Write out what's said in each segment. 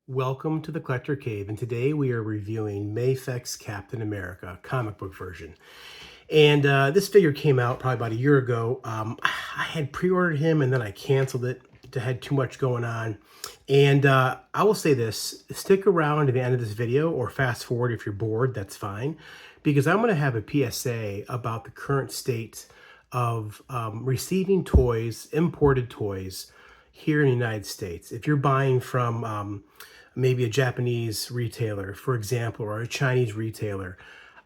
Welcome to the Collector Cave, and today we are reviewing Mafex Captain America comic book version. And this figure came out probably about a year ago. I had pre-ordered him and then I canceled it. I had too much going on. And I will say this, stick around to the end of this video or fast forward if you're bored, that's fine. Because I'm going to have a PSA about the current state of receiving toys, imported toys, here in the United States. If you're buying from maybe a Japanese retailer, for example, or a Chinese retailer,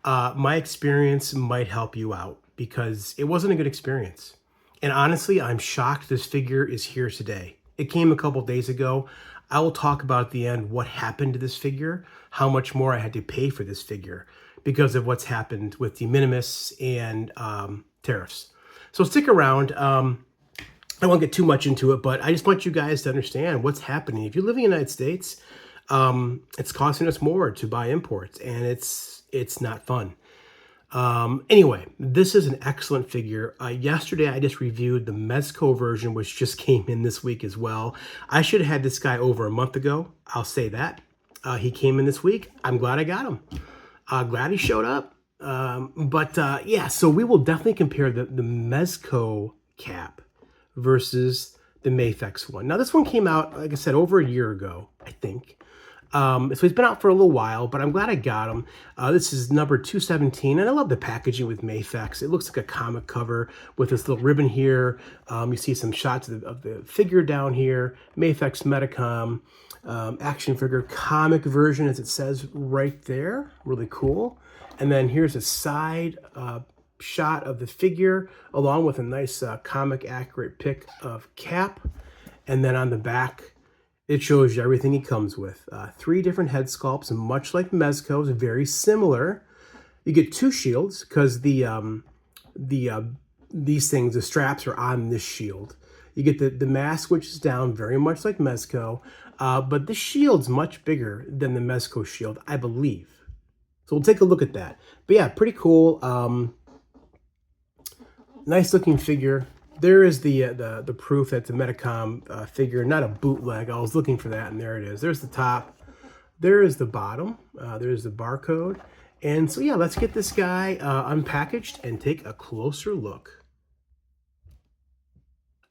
my experience might help you out because it wasn't a good experience. And honestly, I'm shocked this figure is here today. It came a couple days ago. I will talk about at the end what happened to this figure, how much more I had to pay for this figure because of what's happened with the minimis and tariffs. So stick around. I won't get too much into it, but I just want you guys to understand what's happening. If you live in the United States, it's costing us more to buy imports, and it's not fun. Anyway, this is an excellent figure. Yesterday, I just reviewed the Mezco version, which just came in this week as well. I should have had this guy over a month ago. I'll say that. He came in this week. I'm glad I got him. Glad he showed up. Yeah, so we will definitely compare the Mezco cap versus the Mafex one. Now, this one came out, like I said, over a year ago, I think. So he's been out for a little while, but I'm glad I got him. This is number 217, and I love the packaging with Mafex. It looks like a comic cover with this little ribbon here. You see some shots of the figure down here. Mafex Metacom action figure comic version, as it says right there. Really cool. And then here's a side shot of the figure along with a nice comic accurate pic of Cap, and then on the back it shows you everything he comes with. 3 different head sculpts, and much like Mezco's, very similar. You get 2 shields because these things, the straps are on this shield. You get the mask, which is down very much like Mezco, but the shield's much bigger than the Mezco shield, I believe. So we'll take a look at that. But yeah, pretty cool. Nice looking figure. There is the proof that it's a Metacom figure, not a bootleg. I was looking for that, and there it is. There's the top. There is the bottom. There's the barcode. And so yeah, let's get this guy unpackaged and take a closer look.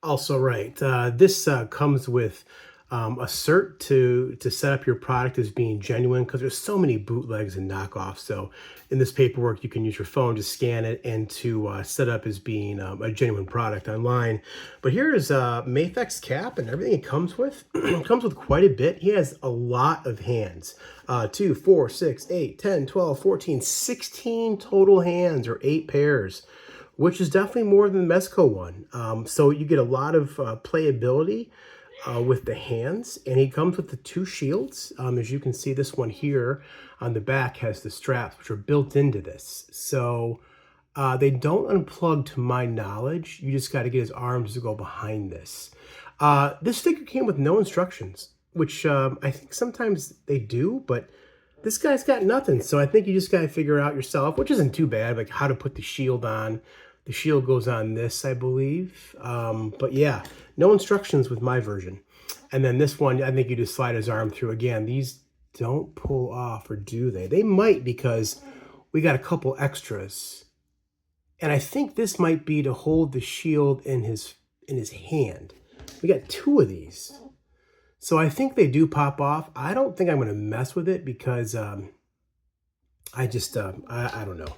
Also, right, this comes with a cert to set up your product as being genuine, because there's so many bootlegs and knockoffs. So in this paperwork, you can use your phone to scan it and to set up as being a genuine product online. But here is Mafex Cap and everything it comes with. It comes with quite a bit. He has a lot of hands. 2, 4, 6, 8, 10, 12, 14, 16 total hands, or 8 pairs, which is definitely more than the Mezco one. So you get a lot of playability with the hands, and he comes with the 2 shields. As you can see, this one here on the back has the straps, which are built into this. So they don't unplug to my knowledge. You just got to get his arms to go behind this. This figure came with no instructions, which I think sometimes they do, but this guy's got nothing. So I think you just got to figure out yourself, which isn't too bad, like how to put the shield on. The shield goes on this, I believe. But yeah, no instructions with my version. And then this one, I think you just slide his arm through. Again, these don't pull off, or do they? They might, because we got a couple extras. And I think this might be to hold the shield in his hand. We got 2 of these. So I think they do pop off. I don't think I'm going to mess with it because I don't know.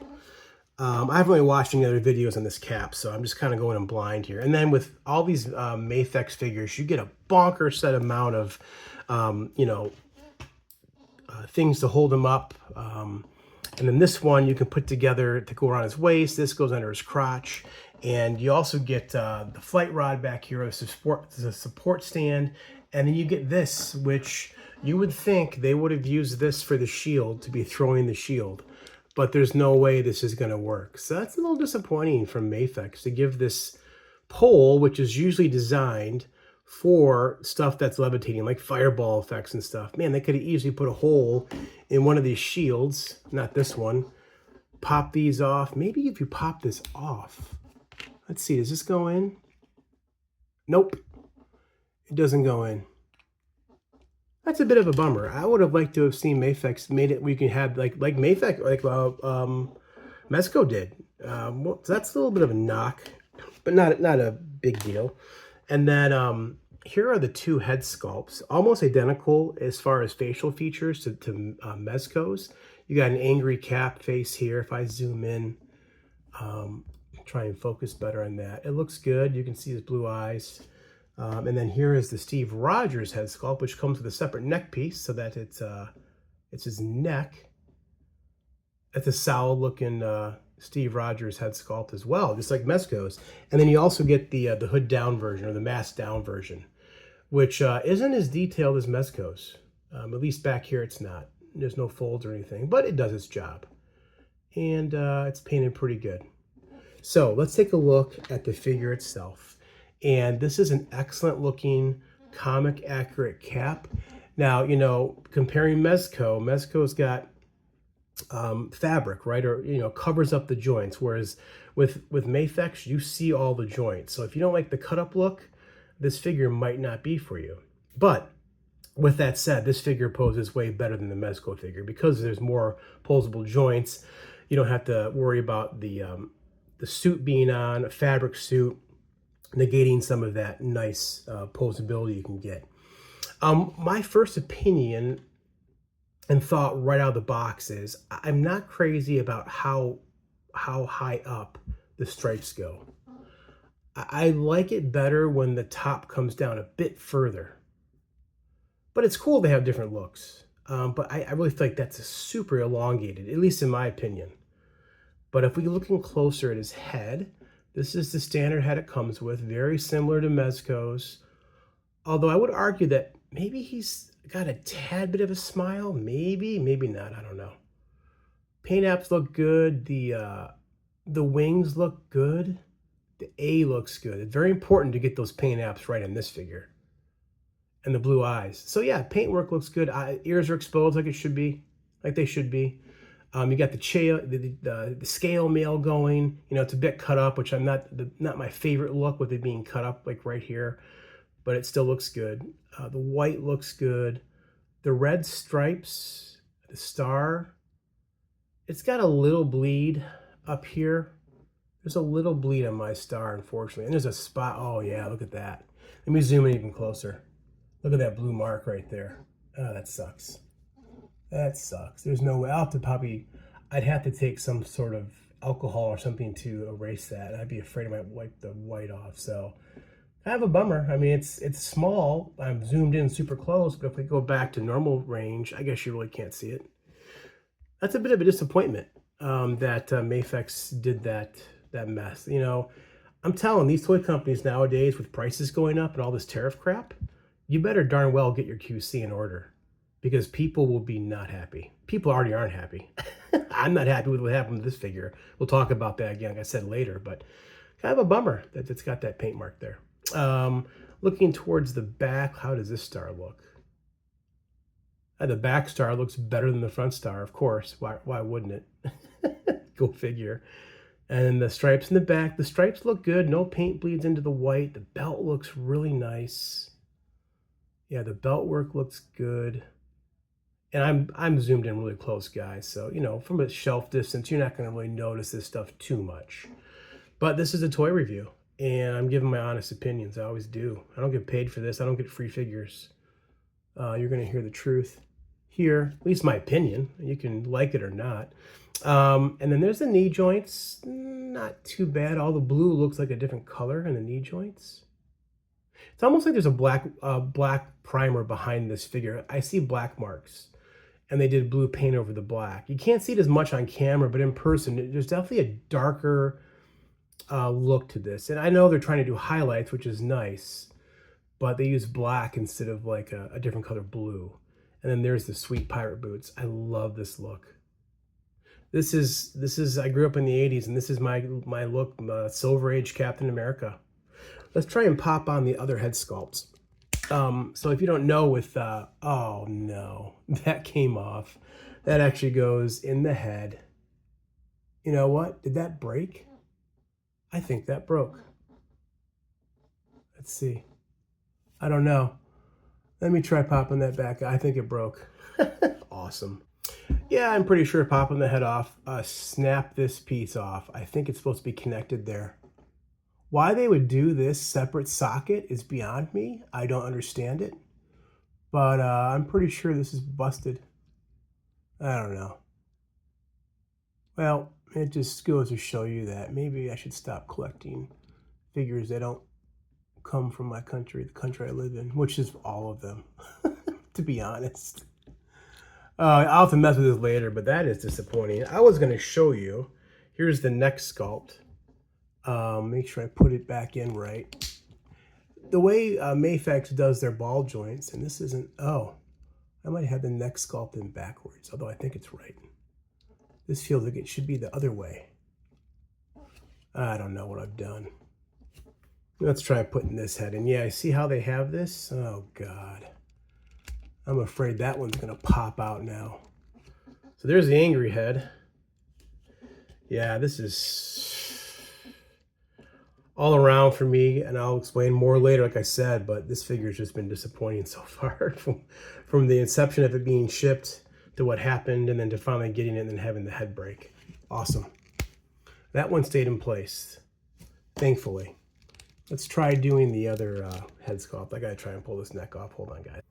I haven't really watched any other videos on this cap, so I'm just kind of going in blind here. And then with all these Mafex figures, you get a bonker set amount of, things to hold them up. And then this one you can put together to go around his waist. This goes under his crotch. And you also get the flight rod back here, the support stand. And then you get this, which you would think they would have used this for the shield, to be throwing the shield. But there's no way this is going to work. So that's a little disappointing from Mafex to give this pole, which is usually designed for stuff that's levitating, like fireball effects and stuff. Man, they could have easily put a hole in one of these shields, not this one. Pop these off. Maybe if you pop this off. Let's see, does this go in? Nope. It doesn't go in. That's a bit of a bummer. I would have liked to have seen Mafex made it where you can have like Mafex, like Mezco did. Well, so that's a little bit of a knock, but not a big deal. And then here are the two head sculpts, almost identical as far as facial features to Mezco's. You got an angry cap face here. If I zoom in, try and focus better on that. It looks good. You can see his blue eyes. And then here is the Steve Rogers head sculpt, which comes with a separate neck piece so that it's his neck. That's a solid looking Steve Rogers head sculpt as well, just like Mezco's. And then you also get the hood down version, or the mask down version, which isn't as detailed as Mezco's. At least back here it's not. There's no folds or anything, but it does its job. And it's painted pretty good. So let's take a look at the figure itself. And this is an excellent looking comic accurate cap. Now, you know, comparing Mezco's got fabric, right? Or, you know, covers up the joints. Whereas with Mafex, you see all the joints. So if you don't like the cut up look, this figure might not be for you. But with that said, this figure poses way better than the Mezco figure because there's more posable joints. You don't have to worry about the suit being on, a fabric suit, negating some of that nice posability you can get. My first opinion and thought right out of the box is I'm not crazy about how high up the stripes go. I like it better when the top comes down a bit further. But it's cool to have different looks. But I really feel like that's super elongated, at least in my opinion. But if we're looking closer at his head, this is the standard head it comes with, very similar to Mezco's. Although I would argue that maybe he's got a tad bit of a smile. Maybe not. I don't know. Paint apps look good. The wings look good. The A looks good. It's very important to get those paint apps right on this figure. And the blue eyes. So yeah, paintwork looks good. Ears are exposed like it should be, like they should be. You got the scale mail going. You know, it's a bit cut up, which I'm not my favorite look with it being cut up like right here, but it still looks good. The white looks good. The red stripes, the star, it's got a little bleed up here. There's a little bleed on my star, unfortunately. And there's a spot. Oh yeah, look at that. Let me zoom in even closer. Look at that blue mark right there. Oh, that sucks. That sucks. There's no way. I'd have to take some sort of alcohol or something to erase that. I'd be afraid I might wipe the white off. So I have a bummer. I mean, it's small. I'm zoomed in super close, but if we go back to normal range, I guess you really can't see it. That's a bit of a disappointment that Mafex did that mess. You know, I'm telling these toy companies nowadays with prices going up and all this tariff crap, you better darn well get your QC in order. Because people will be not happy. People already aren't happy. I'm not happy with what happened with this figure. We'll talk about that again, like I said, later. But kind of a bummer that it's got that paint mark there. Looking towards the back, how does this star look? The back star looks better than the front star, of course. Why wouldn't it? Go figure. And the stripes in the back, the stripes look good. No paint bleeds into the white. The belt looks really nice. Yeah, the belt work looks good. And I'm zoomed in really close, guys. So, you know, from a shelf distance, you're not going to really notice this stuff too much. But this is a toy review, and I'm giving my honest opinions. I always do. I don't get paid for this. I don't get free figures. You're going to hear the truth here, at least my opinion. You can like it or not. And then there's the knee joints. Not too bad. All the blue looks like a different color in the knee joints. It's almost like there's a black primer behind this figure. I see black marks. And they did blue paint over the black. You can't see it as much on camera, but in person, there's definitely a darker look to this. And I know they're trying to do highlights, which is nice, but they use black instead of like a different color blue. And then there's the sweet pirate boots. I love this look. This is I grew up in the 80s, and this is my look, Silver Age Captain America. Let's try and pop on the other head sculpts. So if you don't know with, oh no, that came off. That actually goes in the head. You know what? Did that break? I think that broke. Let's see. I don't know. Let me try popping that back. I think it broke. Awesome. Yeah, I'm pretty sure popping the head off, snap this piece off. I think it's supposed to be connected there. Why they would do this separate socket is beyond me. I don't understand it. But I'm pretty sure this is busted. I don't know. Well, it just goes to show you that maybe I should stop collecting figures that don't come from my country, the country I live in, which is all of them, to be honest. I'll have to mess with this later, but that is disappointing. I was going to show you. Here's the neck sculpt. Make sure I put it back in right. The way Mafex does their ball joints, and this isn't, oh, I might have the neck sculpt in backwards, although I think it's right. This feels like it should be the other way. I don't know what I've done. Let's try putting this head in. Yeah, I see how they have this? Oh, God. I'm afraid that one's going to pop out now. So there's the angry head. Yeah, this is all around for me, and I'll explain more later, like I said, but this figure's just been disappointing so far from the inception of it being shipped to what happened, and then to finally getting it and then having the head break. Awesome. That one stayed in place, thankfully. Let's try doing the other head sculpt. I gotta try and pull this neck off. Hold on, guys.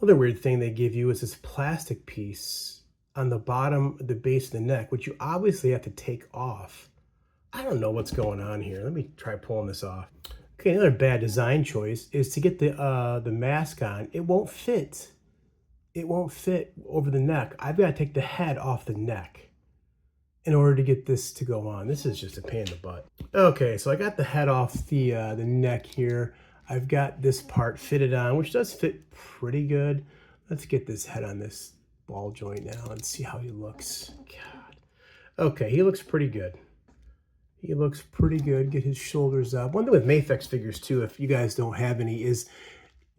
Another weird thing they give you is this plastic piece on the bottom, the base of the neck, which you obviously have to take off. I don't know what's going on here. Let me try pulling this off. Okay, another bad design choice is to get the mask on. It won't fit. It won't fit over the neck. I've got to take the head off the neck in order to get this to go on. This is just a pain in the butt. Okay, so I got the head off the neck here. I've got this part fitted on, which does fit pretty good. Let's get this head on this ball joint now and see how he looks. God. Okay, he looks pretty good. He looks pretty good. Get his shoulders up. One thing with Mafex figures too, if you guys don't have any, is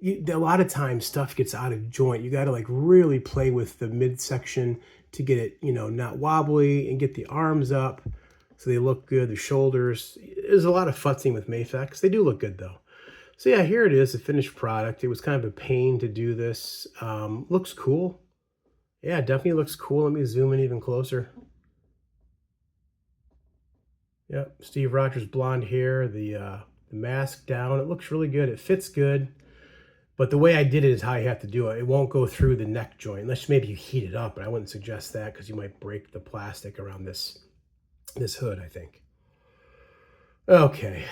a lot of times stuff gets out of joint. You got to like really play with the midsection to get it, you know, not wobbly, and get the arms up so they look good. The shoulders. There's a lot of futzing with Mafex. They do look good though. So yeah, here it is, the finished product. It was kind of a pain to do this. Looks cool. Yeah, definitely looks cool. Let me zoom in even closer. Yep, Steve Rogers blonde hair, the mask down. It looks really good. It fits good. But the way I did it is how you have to do it. It won't go through the neck joint, unless maybe you heat it up, but I wouldn't suggest that because you might break the plastic around this hood, I think. Okay,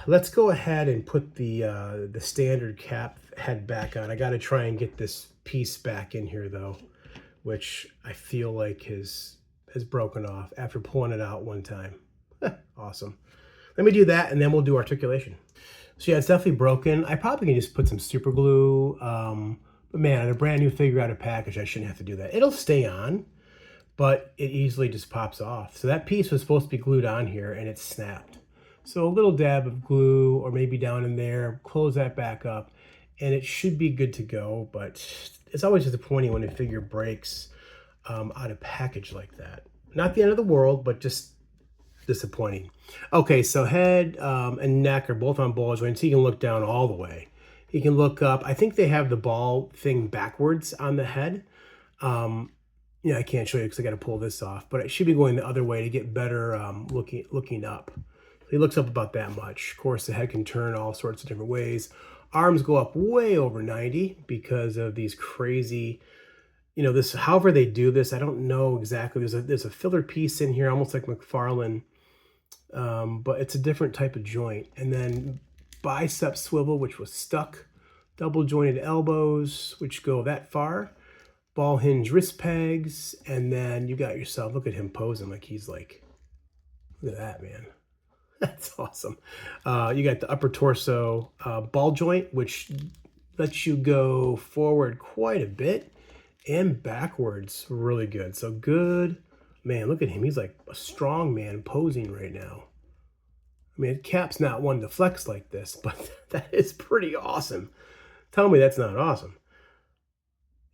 let's go ahead and put the standard cap head back on. I got to try and get this piece back in here though, which I feel like has broken off after pulling it out one time. Awesome. Let me do that and then we'll do articulation. So yeah, it's definitely broken. I probably can just put some super glue. But man, on a brand new figure out of package, I shouldn't have to do that. It'll stay on, but it easily just pops off. So that piece was supposed to be glued on here and it snapped. So a little dab of glue or maybe down in there, close that back up, and it should be good to go. But it's always disappointing when a figure breaks out of package like that. Not the end of the world, but just disappointing. Okay, so head and neck are both on ball joints. So you can look down all the way. You can look up. I think they have the ball thing backwards on the head. Yeah, I can't show you because I got to pull this off, but it should be going the other way to get better looking up. He looks up about that much. Of course, the head can turn all sorts of different ways. Arms go up way over 90 because of these crazy, you know, this, however they do this, I don't know exactly. There's a filler piece in here, almost like McFarlane, but it's a different type of joint. And then bicep swivel, which was stuck. Double jointed elbows, which go that far. Ball hinge wrist pegs. And then you got yourself, look at him posing like he's like, look at that, man. That's awesome. You got the upper torso ball joint, which lets you go forward quite a bit and backwards really good. So good. Man, look at him. He's like a strong man posing right now. I mean, Cap's not one to flex like this, but that is pretty awesome. Tell me that's not awesome.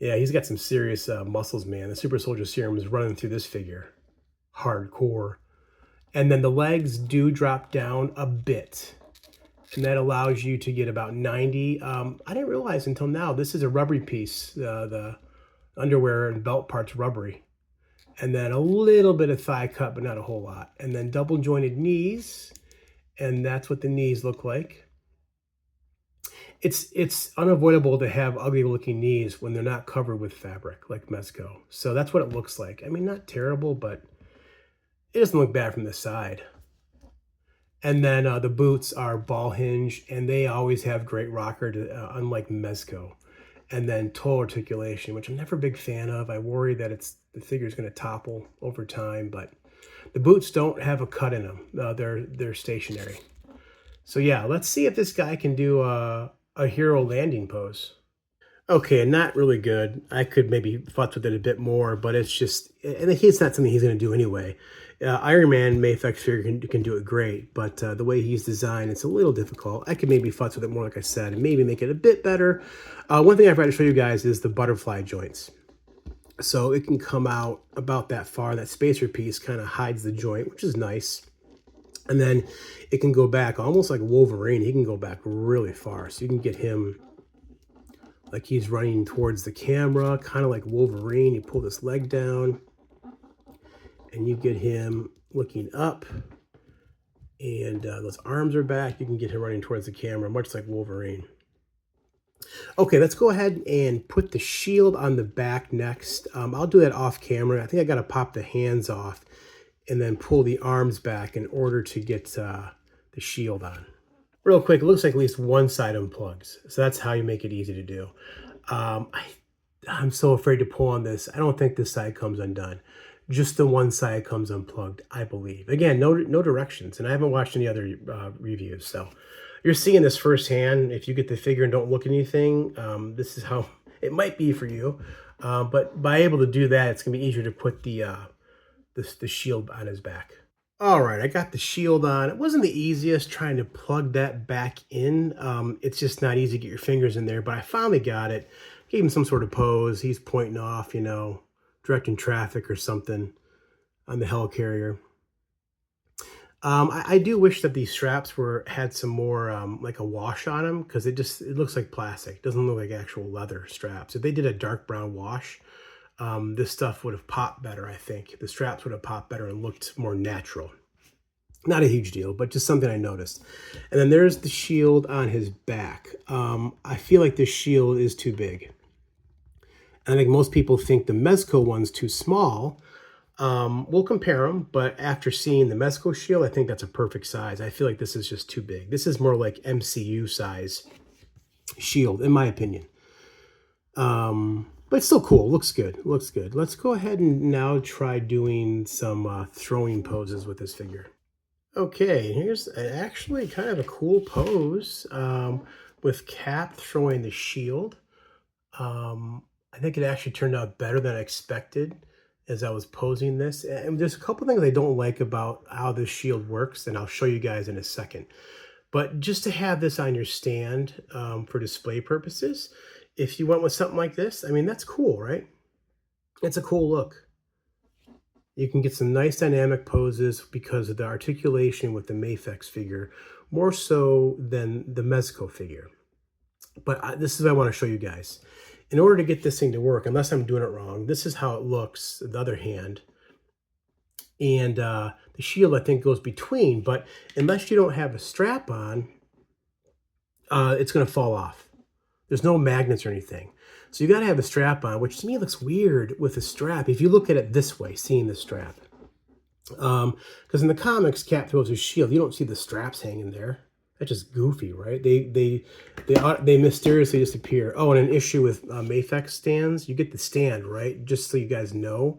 Yeah, he's got some serious muscles, man. The Super Soldier Serum is running through this figure. Hardcore. And then the legs do drop down a bit. and that allows you to get about 90. I didn't realize until now, this is a rubbery piece. The underwear and belt part's rubbery. And then a little bit of thigh cut, but not a whole lot. And then double jointed knees, and that's what the knees look like. It's unavoidable to have ugly looking knees when they're not covered with fabric like Mezco. So that's what it looks like. I mean, not terrible, but it doesn't look bad from the side. And then the boots are ball hinge, and they always have great rocker, unlike Mezco. And then toe articulation, which I'm never a big fan of. I worry that the figure is going to topple over time, but the boots don't have a cut in them. They're stationary. So yeah, let's see if this guy can do a hero landing pose. Okay, not really good. I could maybe futz with it a bit more, but it's just, and it's not something he's going to do anyway. Iron Man Mafex figure can do it great, but the way he's designed, it's a little difficult. I could maybe futz with it more, like I said, and maybe make it a bit better. One thing I've tried to show you guys is the butterfly joints. So it can come out about that far. That spacer piece kind of hides the joint, which is nice. And then it can go back almost like Wolverine. He can go back really far. So you can get him like he's running towards the camera, kind of like Wolverine. You pull this leg down and you get him looking up, and those arms are back. You can get him running towards the camera, much like Wolverine. Okay, let's go ahead and put the shield on the back next. I'll do that off camera. I think I got to pop the hands off and then pull the arms back in order to get the shield on. Real quick, it looks like at least one side unplugs. So that's how you make it easy to do. I'm so afraid to pull on this. I don't think this side comes undone. Just the one side comes unplugged, I believe. Again, no directions, and I haven't watched any other reviews. So you're seeing this firsthand. If you get the figure and don't look at anything, this is how it might be for you. But by able to do that, it's going to be easier to put the shield on his back. All right, I got the shield on. It wasn't the easiest trying to plug that back in. It's just not easy to get your fingers in there, but I finally got it. Gave him some sort of pose. He's pointing off, directing traffic or something on the helicarrier. I do wish that these straps had some more like a wash on them, because it looks like plastic. It doesn't look like actual leather straps. If they did a dark brown wash, this stuff would have popped better, I think. The straps would have popped better and looked more natural. Not a huge deal, but just something I noticed. And then there's the shield on his back. I feel like this shield is too big. I think most people think the Mezco one's too small. We'll compare them, but after seeing the Mezco shield, I think that's a perfect size. I feel like this is just too big. This is more like MCU size shield, in my opinion. But it's still cool. Looks good. Looks good. Let's go ahead and now try doing some throwing poses with this figure. Okay, here's actually kind of a cool pose with Cap throwing the shield. I think it actually turned out better than I expected as I was posing this. And there's a couple things I don't like about how this shield works, and I'll show you guys in a second. But just to have this on your stand for display purposes, if you went with something like this, I mean, that's cool, right? It's a cool look. You can get some nice dynamic poses because of the articulation with the Mafex figure, more so than the Mezco figure. But this is what I want to show you guys. In order to get this thing to work, unless I'm doing it wrong, this is how it looks, the other hand. And the shield, I think, goes between, but unless you don't have a strap on, it's going to fall off. There's no magnets or anything. So you got to have a strap on, which to me looks weird with a strap. If you look at it this way, seeing the strap. Because in the comics, Cap throws his shield. You don't see the straps hanging there. That's just goofy, right? They mysteriously disappear. Oh, and an issue with Mafex stands. You get the stand, right? Just so you guys know.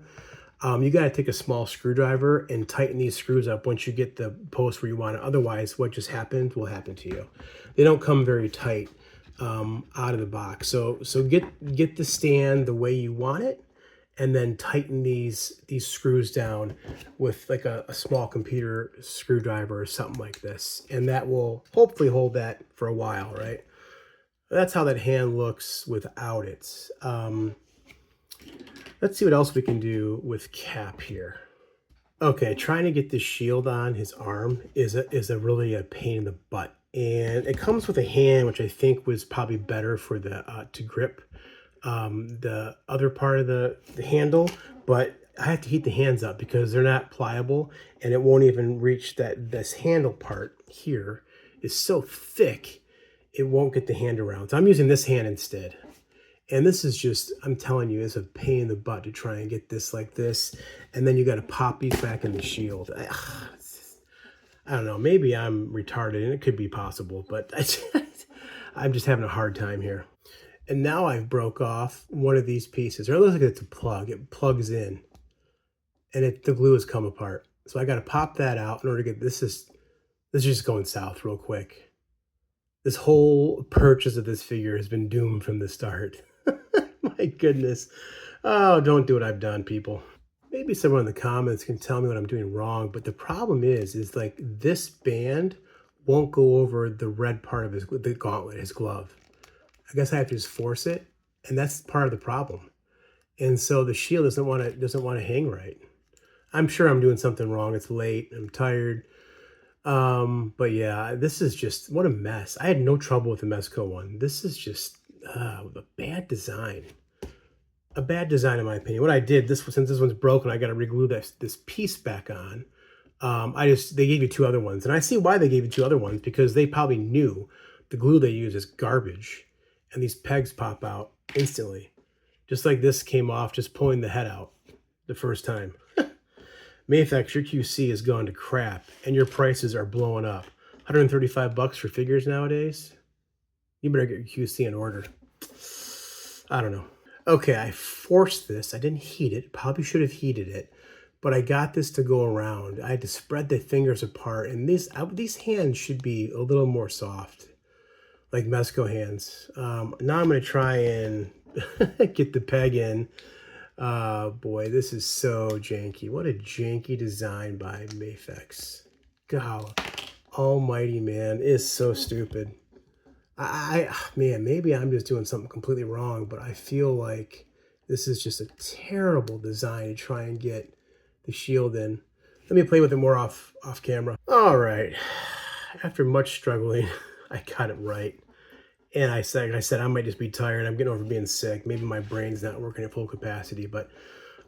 You got to take a small screwdriver and tighten these screws up once you get the post where you want it. Otherwise, what just happened will happen to you. They don't come very tight out of the box. So get the stand the way you want it, and then tighten these screws down with like a small computer screwdriver or something like this. And that will hopefully hold that for a while, right? That's how that hand looks without it. Let's see what else we can do with Cap here. Okay, trying to get this shield on his arm is really a pain in the butt. And it comes with a hand, which I think was probably better for the to grip the other part of the handle, but I have to heat the hands up because they're not pliable, and it won't even reach that. This handle part here is so thick, it won't get the hand around. So I'm using this hand instead. And this is just, I'm telling you, it's a pain in the butt to try and get this like this. And then you got to pop these back in the shield. I don't know, maybe I'm retarded, and it could be possible, but I'm just having a hard time here. And now I've broke off one of these pieces, or it looks like it's a plug. It plugs in, and the glue has come apart. So I got to pop that out in order to get this. Is just going south real quick. This whole purchase of this figure has been doomed from the start. My goodness. Oh, don't do what I've done, people. Maybe someone in the comments can tell me what I'm doing wrong, but the problem is like this band won't go over the red part of the gauntlet, his glove. I guess I have to just force it, and that's part of the problem. And so the shield doesn't want to hang right. I'm sure I'm doing something wrong. It's late. I'm tired. But yeah, this is just, what a mess. I had no trouble with the Mezco one. This is just a bad design. A bad design in my opinion. What I did, since this one's broken, I got to reglue this piece back on. They gave you two other ones, and I see why they gave you two other ones, because they probably knew the glue they use is garbage, and these pegs pop out instantly. Just like this came off just pulling the head out the first time. Mafex, your QC has gone to crap, and your prices are blowing up. 135 bucks for figures nowadays? You better get your QC in order. I don't know. Okay, I forced this. I didn't heat it. Probably should have heated it. But I got this to go around. I had to spread the fingers apart. And these hands should be a little more soft, like Mezco hands. Now I'm going to try and get the peg in. Boy, this is so janky. What a janky design by Mafex. God almighty, man. It's so stupid. Man, maybe I'm just doing something completely wrong, but I feel like this is just a terrible design to try and get the shield in. Let me play with it more off camera. All right. After much struggling, I got it right. And I said, I might just be tired. I'm getting over being sick. Maybe my brain's not working at full capacity, but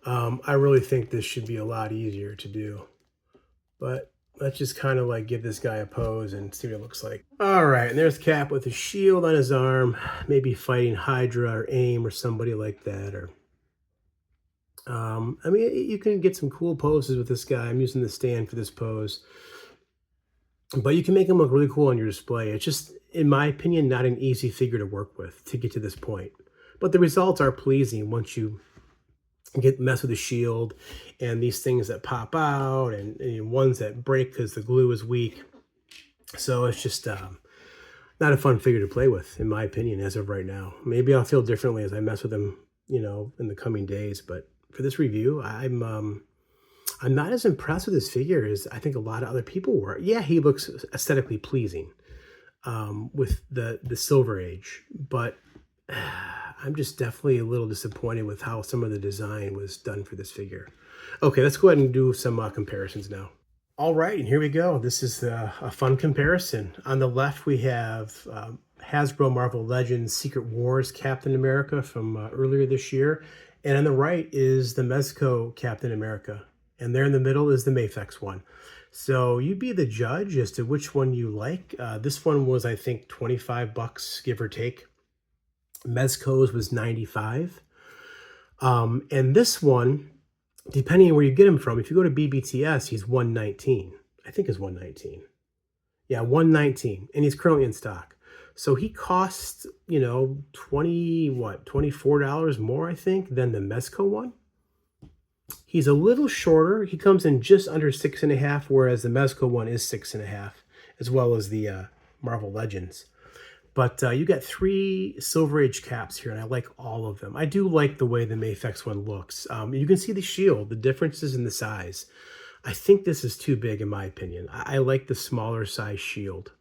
I really think this should be a lot easier to do. But let's just kind of like give this guy a pose and see what it looks like. All right, and there's Cap with a shield on his arm, maybe fighting Hydra or AIM or somebody like that. Or, I mean, you can get some cool poses with this guy. I'm using the stand for this pose. But you can make him look really cool on your display. It's just, in my opinion, not an easy figure to work with to get to this point. But the results are pleasing once you mess with the shield and these things that pop out and ones that break because the glue is weak. So it's just not a fun figure to play with, in my opinion, as of right now. Maybe I'll feel differently as I mess with them, you know, in the coming days. But for this review, I'm not as impressed with this figure as I think a lot of other people were. Yeah, he looks aesthetically pleasing with the Silver Age, but I'm just definitely a little disappointed with how some of the design was done for this figure. Okay, let's go ahead and do some comparisons now. All right, and here we go. This is a fun comparison. On the left, we have Hasbro Marvel Legends Secret Wars Captain America from earlier this year. And on the right is the Mezco Captain America. And there in the middle is the Mafex one. So you be the judge as to which one you like. This one was, I think, 25 bucks, give or take. Mezco's was 95. And this one, depending on where you get him from, if you go to BBTS, he's 119. I think it's 119. Yeah, 119. And he's currently in stock. So he costs, you know, $24 more, I think, than the Mezco one. He's a little shorter. He comes in just under 6.5, whereas the Mezco one is 6.5, as well as the Marvel Legends. But you got 3 Silver Age caps here, and I like all of them. I do like the way the Mafex one looks. You can see the shield, the differences in the size. I think this is too big, in my opinion. I like the smaller size shield.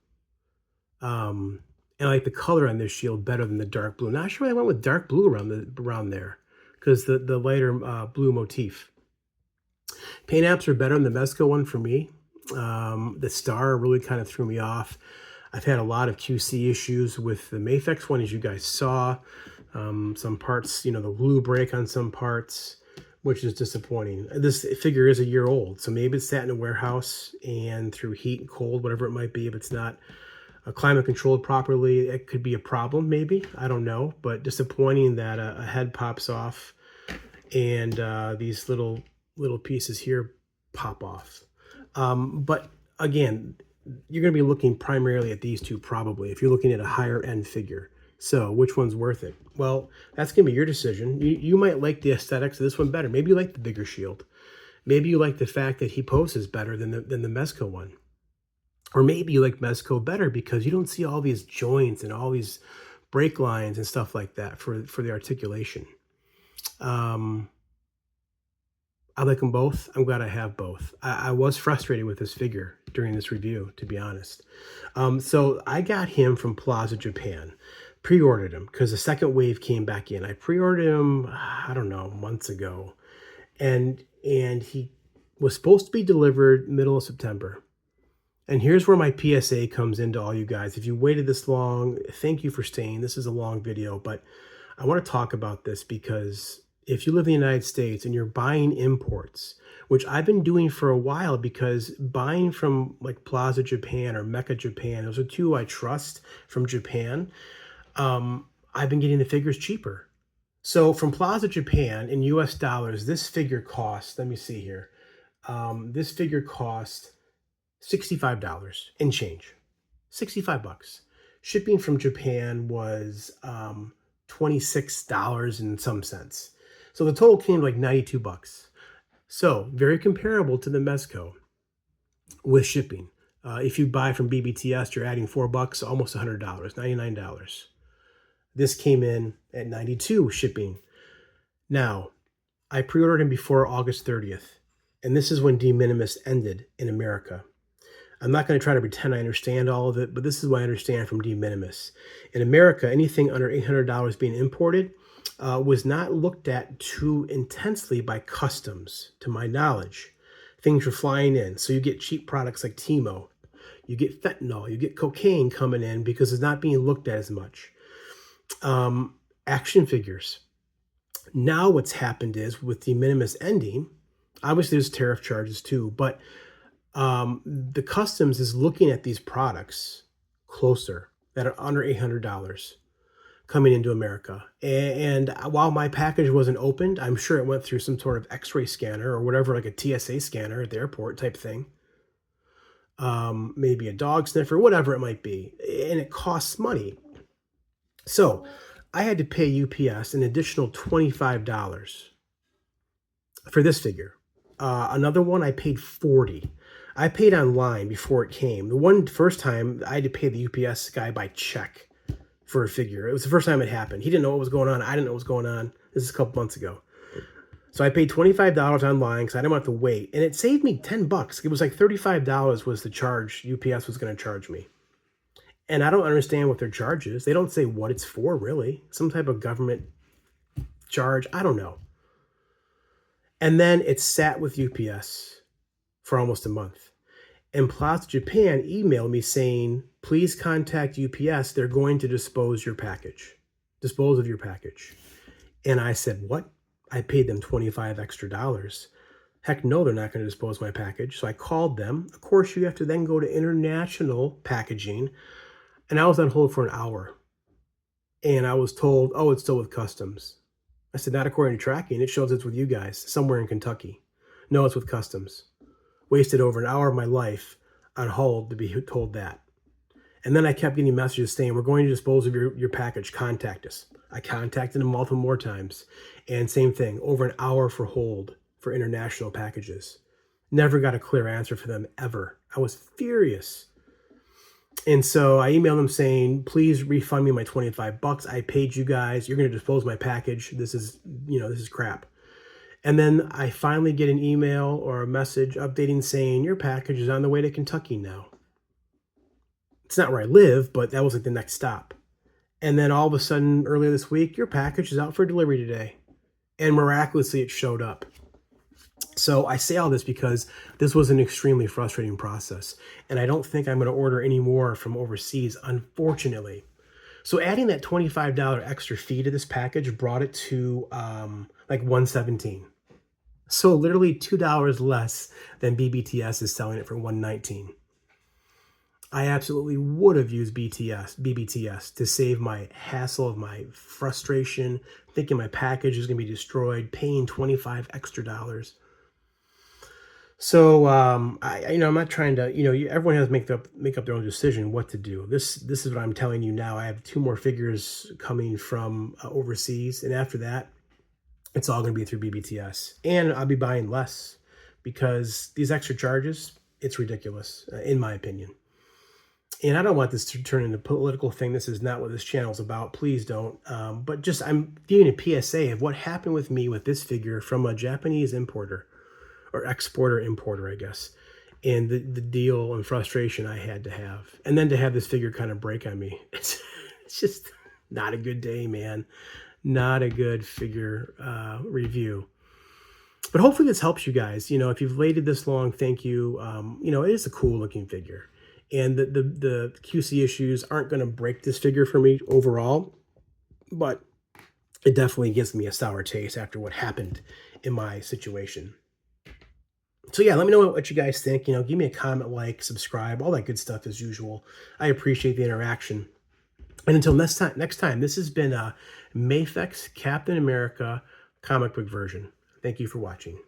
And I like the color on this shield better than the dark blue. Not sure why I went with dark blue around there, because the lighter blue motif. Paint apps are better than the Mezco one for me. The star really kind of threw me off. I've had a lot of QC issues with the Mafex one, as you guys saw. Some parts, you know, the glue break on some parts, which is disappointing. This figure is a year old, so maybe it's sat in a warehouse and through heat and cold, whatever it might be, if it's not climate controlled properly, it could be a problem, maybe. I don't know, but disappointing that a head pops off and these little pieces here pop off. But again, you're going to be looking primarily at these two probably if you're looking at a higher end figure. So which one's worth it? Well, that's going to be your decision. You might like the aesthetics of this one better. Maybe you like the bigger shield. Maybe you like the fact that he poses better than the Mezco one. Or maybe you like Mezco better because you don't see all these joints and all these break lines and stuff like that for the articulation. I like them both. I'm glad I have both. I was frustrated with this figure during this review, to be honest. So I got him from Plaza Japan. Pre-ordered him because the second wave came back in. I pre-ordered him, I don't know, months ago. And he was supposed to be delivered middle of September. And here's where my PSA comes into all you guys. If you waited this long, thank you for staying. This is a long video, but I want to talk about this because if you live in the United States and you're buying imports, which I've been doing for a while because buying from like Plaza Japan or Mecca Japan, those are two I trust from Japan, I've been getting the figures cheaper. So from Plaza Japan in US dollars, this figure cost, let me see here, this figure cost $65 and change, 65 bucks. Shipping from Japan was $26 and some cents. So the total came to like 92 bucks. So very comparable to the Mezco with shipping. If you buy from BBTS, you're adding $4, almost $100, $99. This came in at 92 shipping. Now, I pre-ordered him before August 30th, and this is when de minimis ended in America. I'm not going to try to pretend I understand all of it, but this is what I understand from de minimis. In America, anything under $800 being imported was not looked at too intensely by customs, to my knowledge. Things were flying in. So you get cheap products like Timo. You get fentanyl. You get cocaine coming in because it's not being looked at as much. Action figures. Now what's happened is with de minimis ending, obviously there's tariff charges too, but the customs is looking at these products closer that are under $800 coming into America. And while my package wasn't opened, I'm sure it went through some sort of x-ray scanner or whatever, like a TSA scanner at the airport type thing. Maybe a dog sniffer, whatever it might be. And it costs money. So I had to pay UPS an additional $25 for this figure. Another one I paid $40. I paid online before it came. The first time I had to pay the UPS guy by check for a figure. It was the first time it happened. He didn't know what was going on. I didn't know what was going on. This is a couple months ago. So I paid $25 online because I didn't want to wait. And it saved me $10. It was like $35 was the charge UPS was going to charge me. And I don't understand what their charge is. They don't say what it's for, really. Some type of government charge. I don't know. And then it sat with UPS for almost a month. And Plaza Japan emailed me saying, please contact UPS. They're going to dispose of your package. And I said, what? I paid them $25 extra. Heck no, they're not going to dispose of my package. So I called them. Of course, you have to then go to international packaging. And I was on hold for an hour. And I was told, oh, it's still with customs. I said, not according to tracking. It shows it's with you guys somewhere in Kentucky. No, it's with customs. Wasted over an hour of my life on hold to be told that. And then I kept getting messages saying, we're going to dispose of your package. Contact us. I contacted them multiple more times. And same thing, over an hour for hold for international packages. Never got a clear answer for them ever. I was furious. And so I emailed them saying, please refund me my $25. I paid you guys. You're going to dispose of my package. This is crap. And then I finally get an email or a message updating saying your package is on the way to Kentucky now. It's not where I live, but that was like the next stop. And then all of a sudden, earlier this week, your package is out for delivery today. And miraculously, it showed up. So I say all this because this was an extremely frustrating process, and I don't think I'm going to order any more from overseas, unfortunately. So adding that $25 extra fee to this package brought it to like $117. So literally $2 less than BBTS is selling it for $119. I absolutely would have used BBTS to save my hassle of my frustration, thinking my package is going to be destroyed, paying 25 extra dollars. So I'm not trying to, everyone has to make up their own decision what to do. This is what I'm telling you now. I have 2 more figures coming from overseas, and after that, it's all going to be through BBTS, and I'll be buying less because these extra charges, it's ridiculous, in my opinion. And I don't want this to turn into a political thing. This is not what this channel is about. Please don't. But just I'm giving a PSA of what happened with me with this figure from a Japanese importer. Or exporter importer, I guess, and the deal and frustration I had to have, and then to have this figure kind of break on me. It's just not a good day, man. Not a good figure review. But hopefully this helps you guys. If you've waited this long, thank you. It is a cool looking figure, and the QC issues aren't going to break this figure for me overall, but it definitely gives me a sour taste after what happened in my situation. So yeah, let me know what you guys think. Give me a comment, like, subscribe, all that good stuff as usual. I appreciate the interaction. And until next time, this has been a Mafex Captain America comic book version. Thank you for watching.